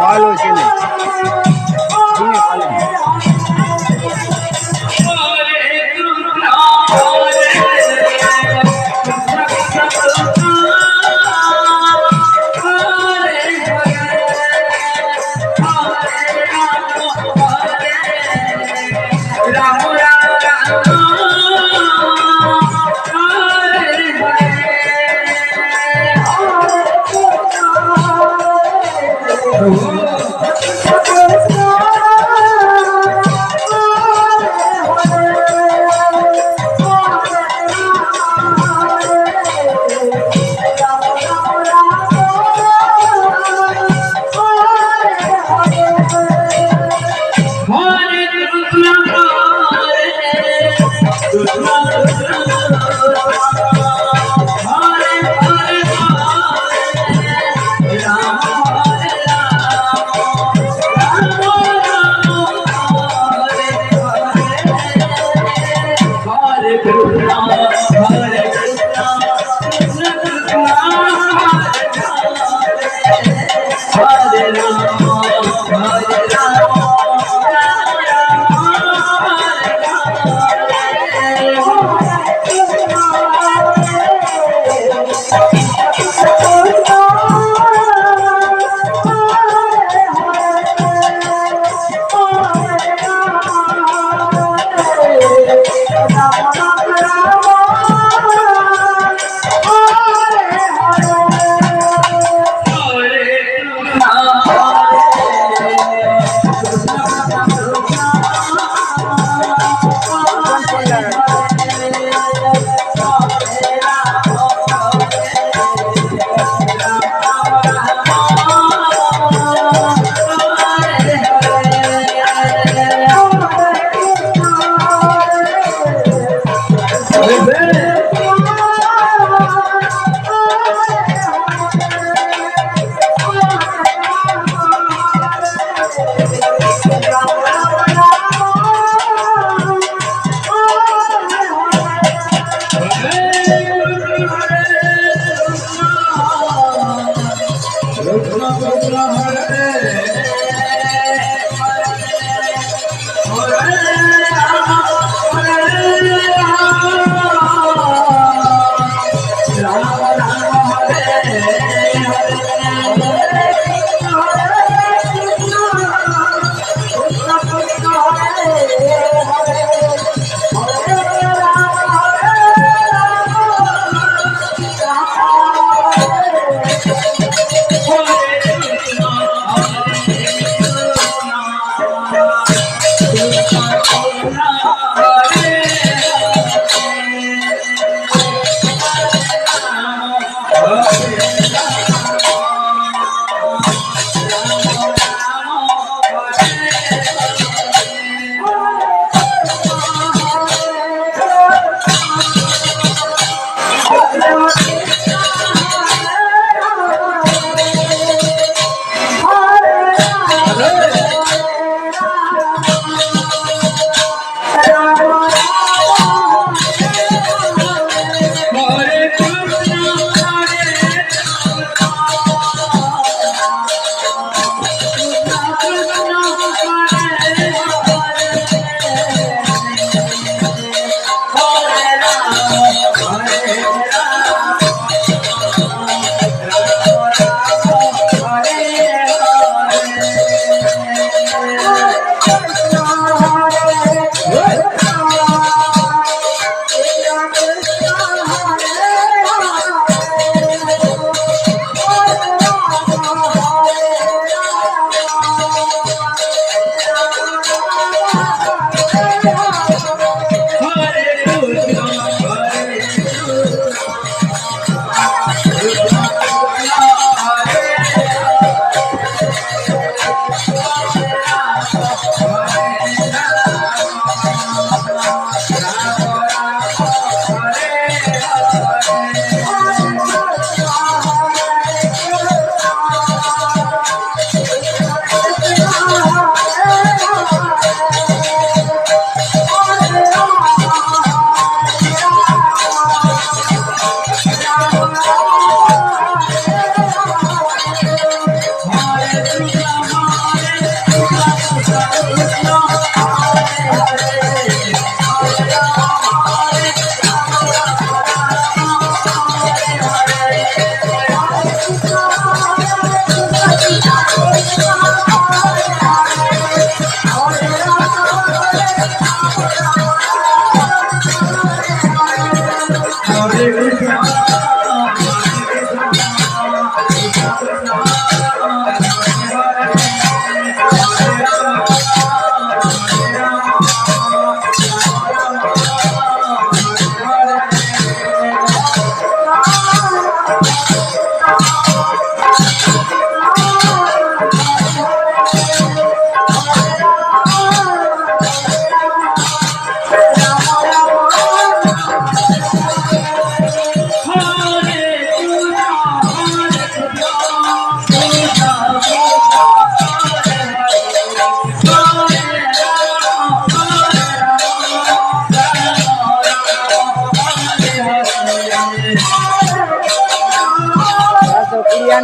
ভালো ছেলে তিনি পালেন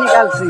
निकालছি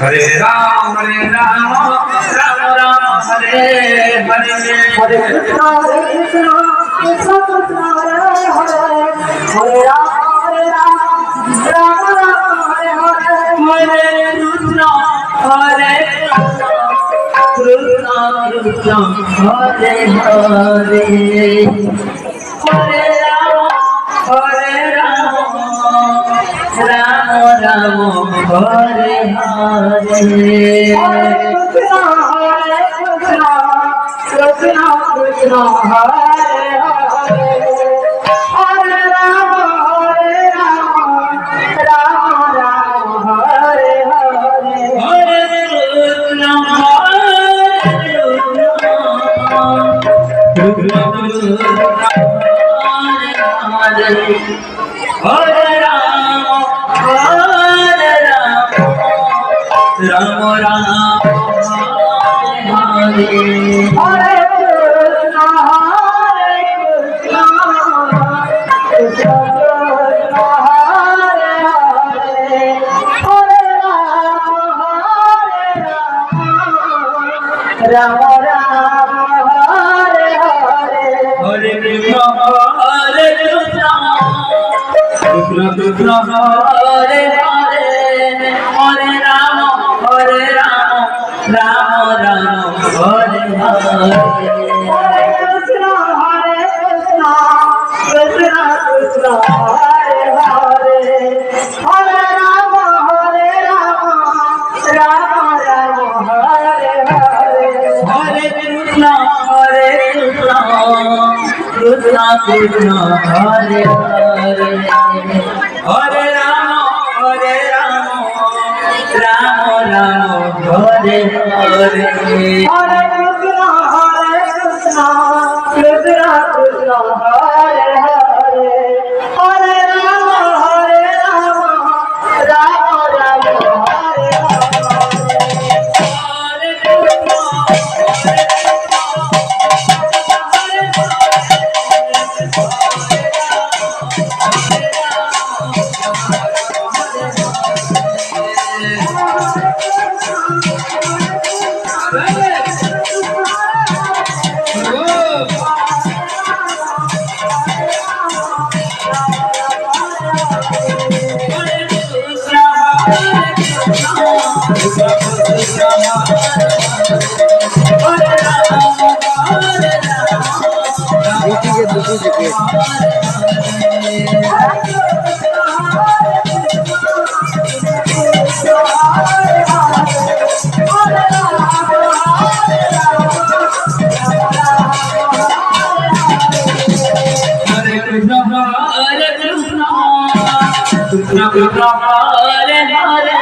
हरे Ram Ram Ram Hare Hare Hare Krishna Krishna Krishna Hare Hare Hare Ram Ram Ram Hare Hare Hare Krishna Krishna Krishna Hare Hare Hare Ram Ram Ram Ram Hare Hare Krishna Krishna Hare Hare Hare Rama Rama Rama Hare Hare হরে কৃষ্ণ হরে রাম রাম রাম হরে Hare Krishna Krishna Krishna Hare Hare Hare Rama Rama Hare Hare হরে Krishna Krishna Krishna Hare Hare Hare Ram Ram Ram Hare Hare Hare Krishna Krishna Krishna Hare Hare Hare Rama Rama Rama Hare Hare হরে Krishna Krishna Krishna Hare Hare Hare Ram Ram Ram Hare Hare Hare Krishna Krishna Krishna Hare Hare Hare Rama Rama Rama Hare দুটিকে দুটি থেকে Hare Krishna Krishna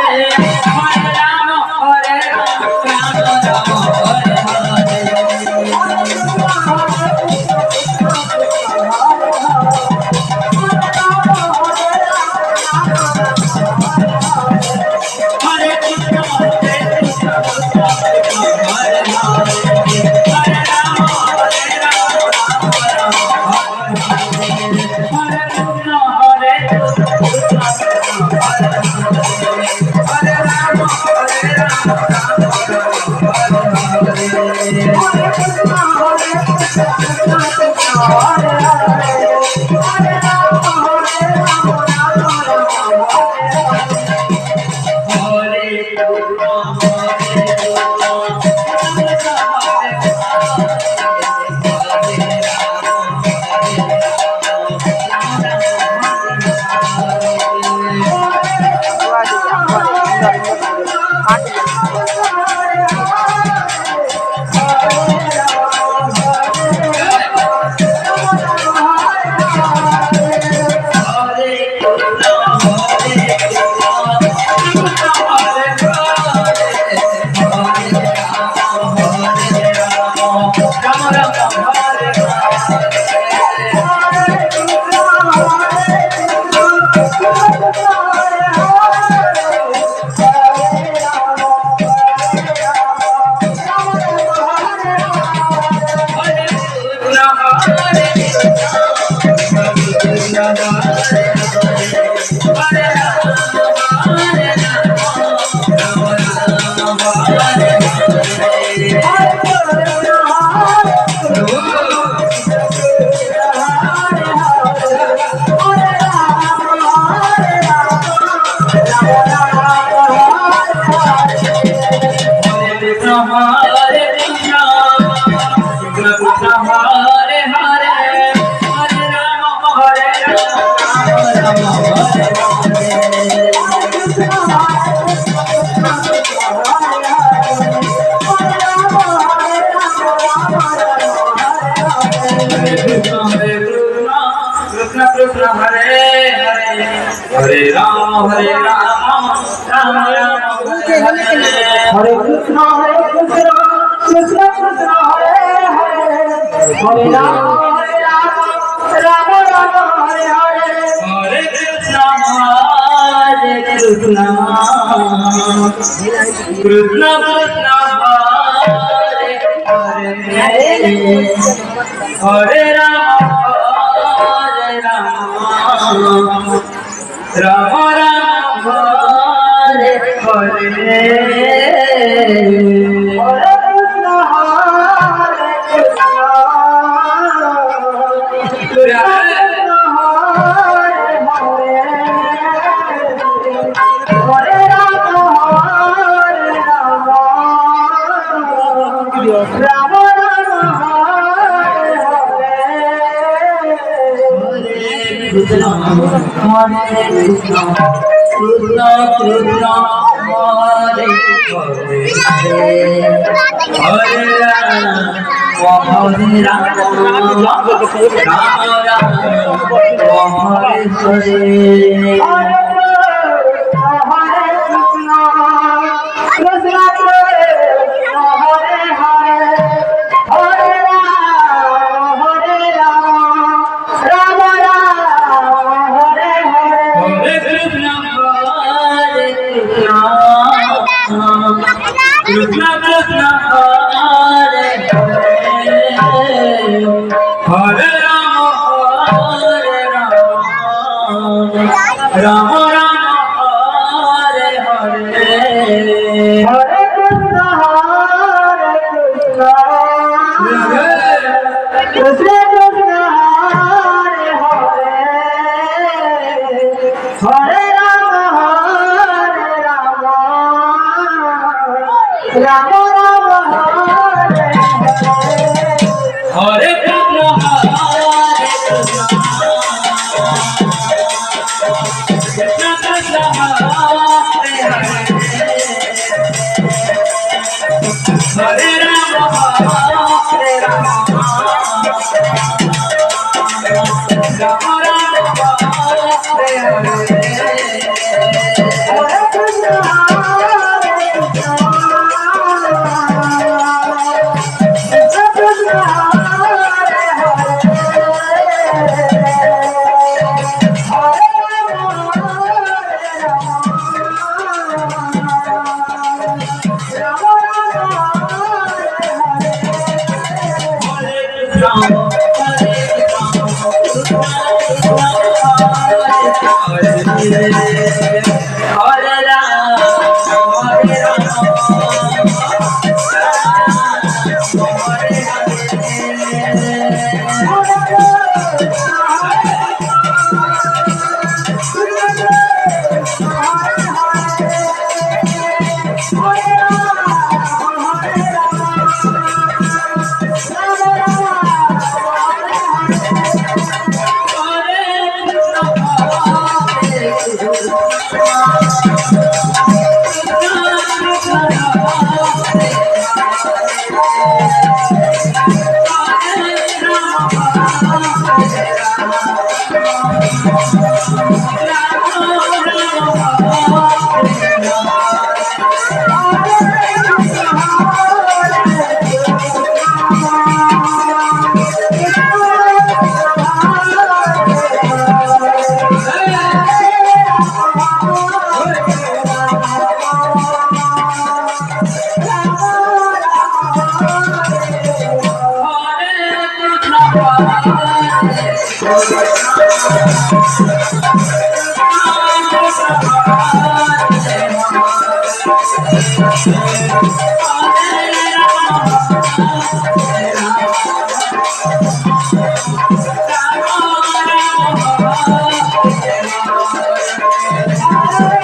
Krishna Hare Hare Hare Rama Rama Rama Hare Krishna Hare Hare Hare हरे राम राम राम हरे हरे हरे कृष्णा कृष्ण कृष्ण हरे हरे हरे राम राम राम हरे हरे हरे कृष्णा कृष्ण कृष्ण हरे हरे हरे राम राम राम हरे हरे हरे कृष्णा कृष्ण हरे हरे हरे राम राम कृष्ण हरे कृष्ण कृष्ण कृष्ण हरे हरे हरे राम राम राम हरे हरे हरे कृष्ण कृष्ण कृष्ण हरे हरे हरे राम राम हरे हरे राम राम हरे Krishna Krishna Krishna Hare Hare Ram Ram Hare Hare Hare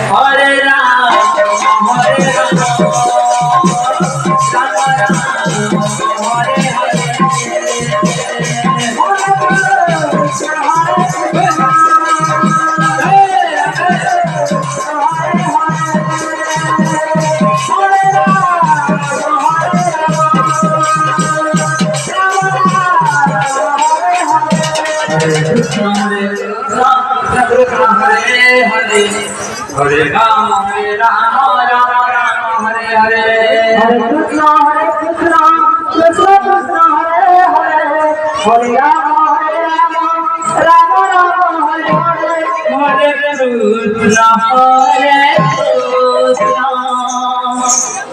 Hare Ram Hare Rama Rama Rama Hare Hare Hare Krishna Krishna Krishna Hare Hare Hare Rama Rama Rama Hare Hare Hare Krishna Hare Krishna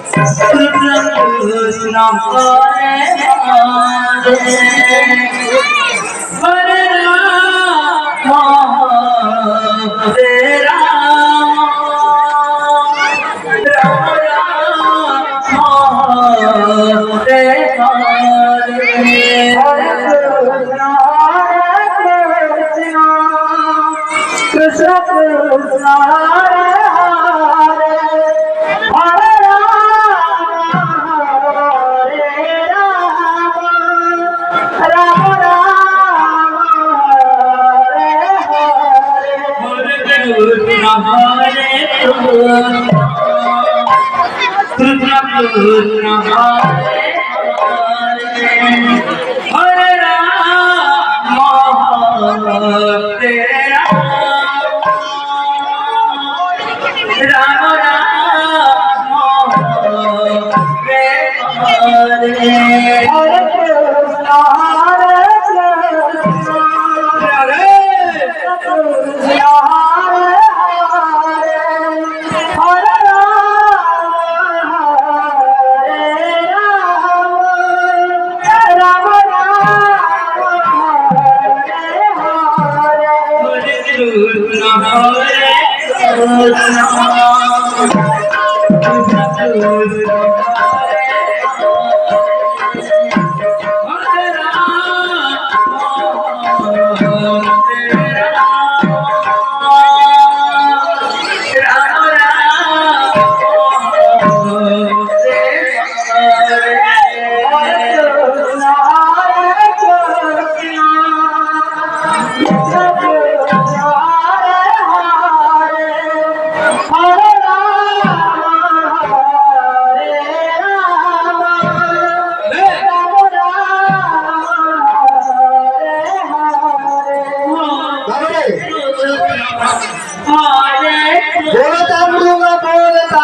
Krishna Krishna Hare Hare Hare Rama Hare Rama Rama Rama Hare Hare Krishna Krishna Hare Hare Hare Rama Rama Rama Hare Hare Krishna Krishna Hare Hare Rama Hare Rama Rama Hare Hare Hare Krishna Hare Krishna Krishna Hare Hare Hare Rama Rama Hare बोलता मृदुंग बोलता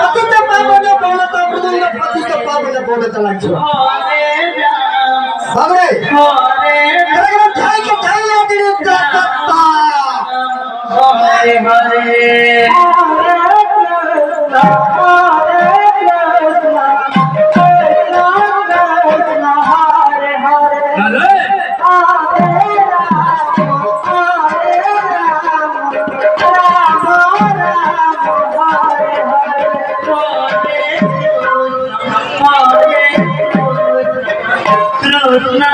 पतित पावन बोलता मृदुंग पतित पावन बोलता लागছো बाबरे अरे ठाई के ठाई आदि Dutta Hare Hare Krishna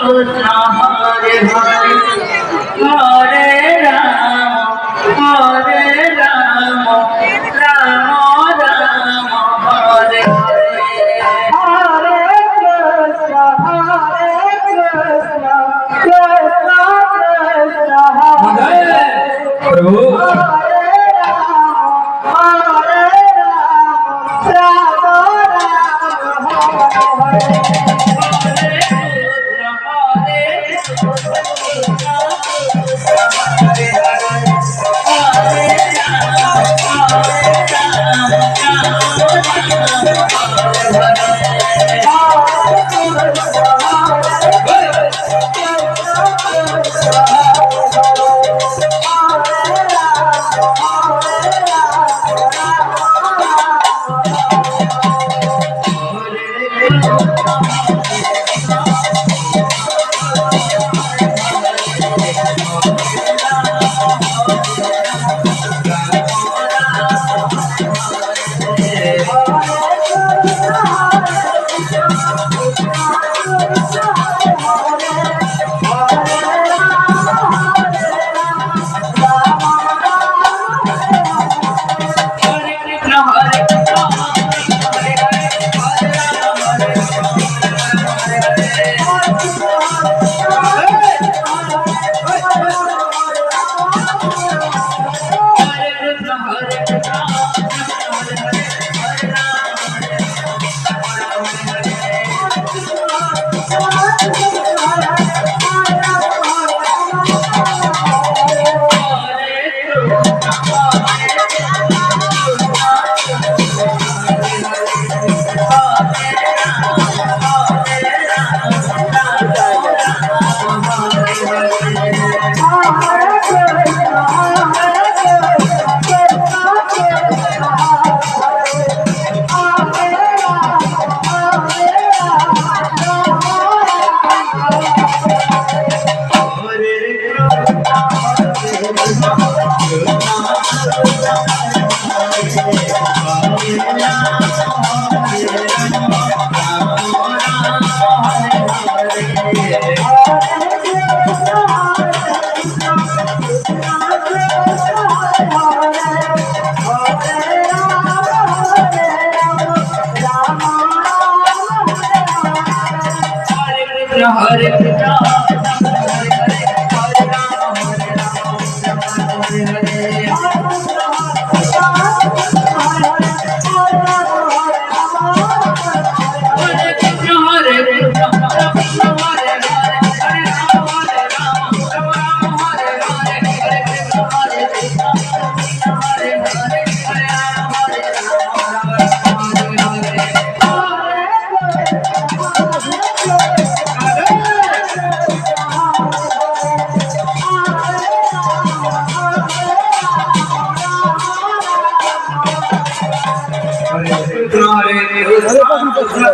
Krishna Hare Hare Hare Rama Rama Rama Hare Hare Prabhu Hare Hare Krishna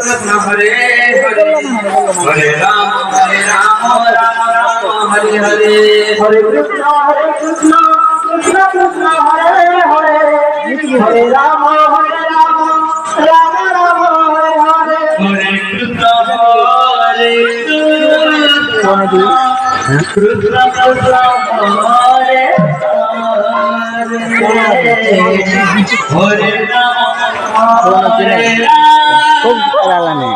Krishna Hare Hare Hare Rama Rama Hare Hare Hare Krishna Krishna Krishna Hare Hare Hare Rama Rama Rama Hare Hare Hare Krishna Krishna Krishna Hare Hare Rama খুব লাগানে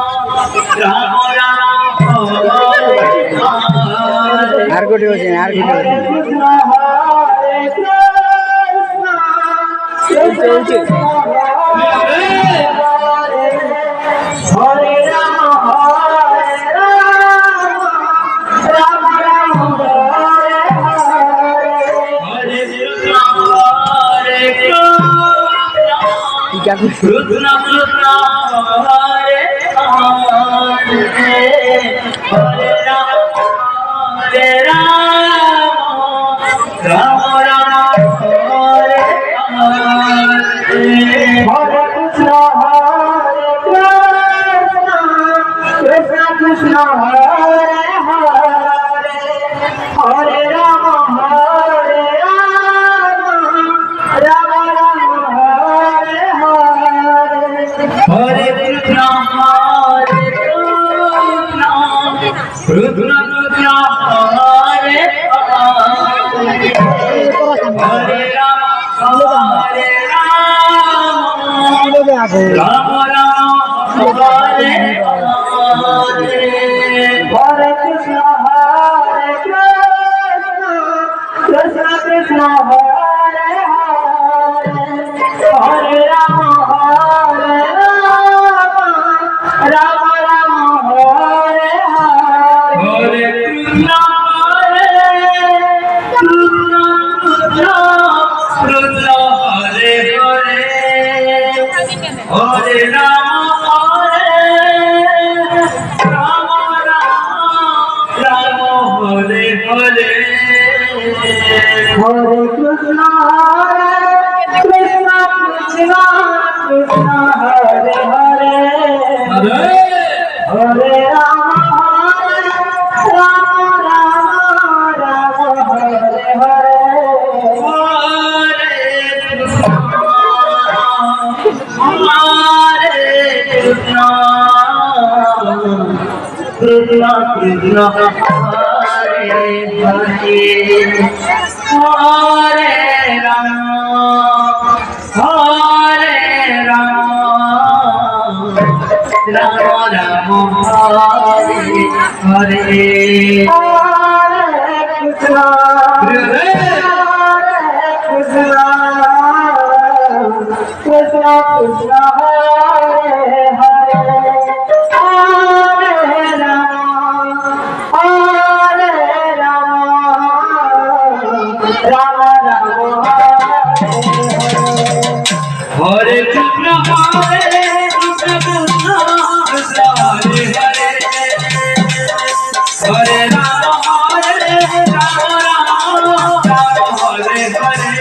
আর কোটি হচ্ছে আর কোটি হচ্ছে Krishna Hare Krishna Krishna Hare Rama Rama Rama Hare Hare কি কাকু Krishna Krishna Hare Hare Hare Rama Rama Rama Hare Hare Hare Krishna Hare Krishna Krishna Krishna Hare Hare Hare Rama Rama Rama Hare Hare Hare Krishna Krishna Krishna Hare Hare Hare Rama Rama Rama Hare Hare Hare Krishna Hare Krishna Krishna Krishna Hare Hare Hare Rama Rama Rama Hare Hare Hare Krishna Krishna Krishna Hare Hare Hare Rama Rama Rama Hare Hare Hare Krishna Krishna Krishna Krishna Hare Hare Hare Rama Rama Rama Hare Hare Krishna Krishna Hare Hare Hare Rama Rama Rama Hare Hare Hare Krishna Krishna Krishna Krishna Hare Hare Hare Rama Rama Rama Hare Krishna Hare Krishna Krishna Krishna Hare Hare Hare Rama Rama Rama Hare Hare